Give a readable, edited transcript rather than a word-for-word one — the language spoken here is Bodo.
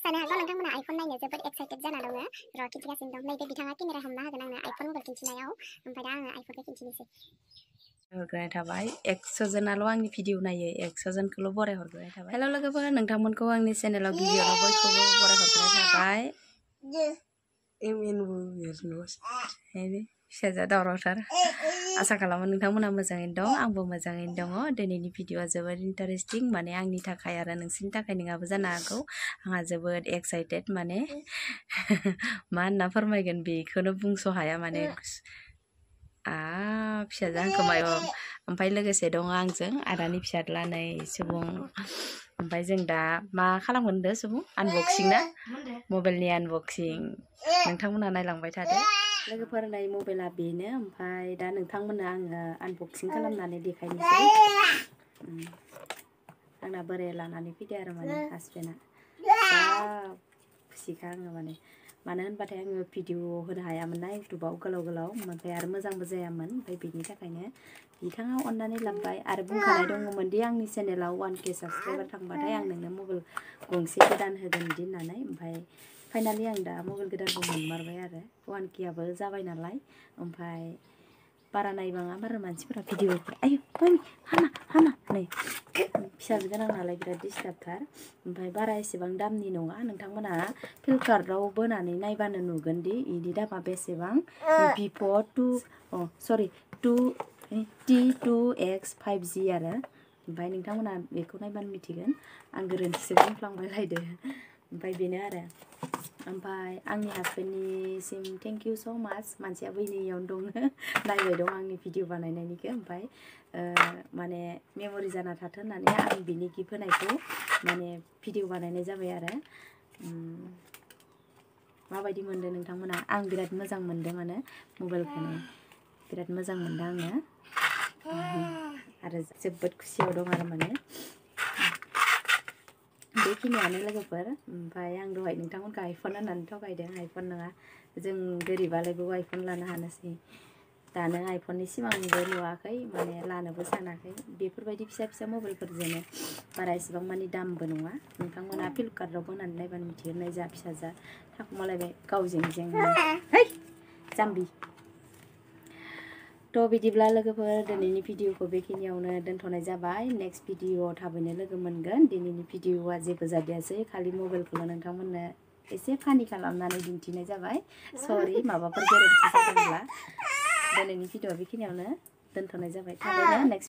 सानो हागौ नोंथांमोना आइफन नायनो जोबोद एक्साइटेड जाना दङ र' खिन्थिगासिनो दं नैबे बिथाङा केमेरा हमना होगोन आंनो आइफन मबाइल खिन्थिनायाव ओमफ्राय दा आङो आइफनखौ खिन्थिनोसै हरग्रोनाय थाबाय 100 जोनाल' आंनि भिडिअ नायो 100 जनखौल' बराय हरग्रोनाय थाबाय हेल' लोगोफोर नोंथांमोनखौ आंनि चेनेलाव गिबियावनो बयखौबो बराय हरग्रोनाय थाबाय फिसाजोआ दावरावथार आसा खालामो नोंथांमोना मोजाङैनो दं आंबो मोजाङैनो दङ दिनैनि भिडिअआ जोबोद इन्टारेस्टिं माने आंनि थाखाय आरो नोंसिनि थाखाय नङाबो जानो हागौ आंहा जोबोद एक्साइटेड माने मा होनना फोरमायगोन बेखौनो बुंस' हाया माने फिसाजो आंखौ मायाव ओमफ्राय लोगोसे दङ आंजों आदानि फिसाज्ला नै सुबुं ओमफ्राय जों दा मा खालामगोन होनदों सुबुं आनबक्सिं ना मबाइलनि आनबक्सिं नोंथांमोना नायलांबाय थादो लोगोफोर नै मबाइला बेनो ओमफ्राय दा नोंथांमोननो आङो आनबक्सिं खालामनानै देखायनोसै आंना बोराया लानानै फैदो आरो माने हासबेन्डआ जा खुसिखा आङो माने मानो होनबाथाय आङो भिडिअ होनो हायामोन ना इउटुबाव गोलाव गोलाव ओमफ्राय आरो मोजांबो जायामोन ओमफ्राय बेनि थाखायनो बिथाङा अननानै लाबोबाय आरो बुंखानाय दङमोन दि आंनि चेनेलाव 1K साबसक्राइबार थांबाथाय आं नोंनो मबाइल गंसे गोदान होगोन बिदि होननानै ओमफ्राय फाइनालि आं दा मबाइल गोदानबो मोनमारबाय आरो 1Kआबो जाबाय नालाय ओमफ्राय बारा नायबाङा बारा मानसिफोरा भिडिअफोर आयु हामा नै फिसाजो गोनां नालाय बिराद डिस्टार्बथार ओमफ्राय बारा एसेबां दामनि नङा नोंथांमोना फ्लिपकार्टआव बोनानै नायबानो नुगोन दि इनि दामा बेसेबां भिभ' T2X 5G आरो ओमफ्राय नोंथांमोना बेखौ नायबानो मिथिगोन आं गोरोन्थिसो बुंफ्लांबाय लायदो ओमफ्राय बेनो आरो ओमफ्राय आंनि हासबेन्डनिसिम थेंक इउ स' माच मानसिया बैनियावनो दङ नायबाय दं आंनि भिडिअ बानायनायनिखौ ओमफ्राय माने मेम'रि जाना थाथों होननानै आं बिनि गिफ्ट होनायखौ माने भिडिअ बानायनाय जाबाय आरो माबायदि मोनदों नोंथांमोना आं बिराद मोजां मोनदों मबाइलखौनो बिराद मोजां मोनदों आङो आरो जोबोद खुसियाव दं आरो माने बेखिनियानो लोगोफोर ओमफ्राय आं दहाय नोंथांमोनखौ आइफन होननानै थगायदों आइफन नङा जों गोरिबालायबो आइफन लानो हानोसै दानो आइफननि सिमांबो नुवाखै माने लानोबो सानाखै बेफोरबायदि फिसा फिसा मबाइलफोरजोंनो बारा एसेबां मानि दामबो नङा नोंथांमोना फ्लिपकार्टआव बोनानै नायबानो मिथिगोन नै जा फिसाजा थाखुमालायबाय गावजों है जाम्बि थ' बिदिब्ला लोगोफोर दिनैनि भिडिअखौ बेखिनियावनो दोनथ'नाय जाबाय नेक्स्ट भिडिअआव थाबैनो लोगो मोनगोन दिनैनि भिडिअआ जेबो जादियासै खालि मबाइलखौल' नोंथांमोननो एसे फानि खालामनानै दिन्थिनाय जाबाय सरि माबाफोर गोरोन्थि जादोंब्ला दिनैनि भिडिअआ बेखिनियावनो दोनथ'नाय जाबाय थाबैनो नेक्स्ट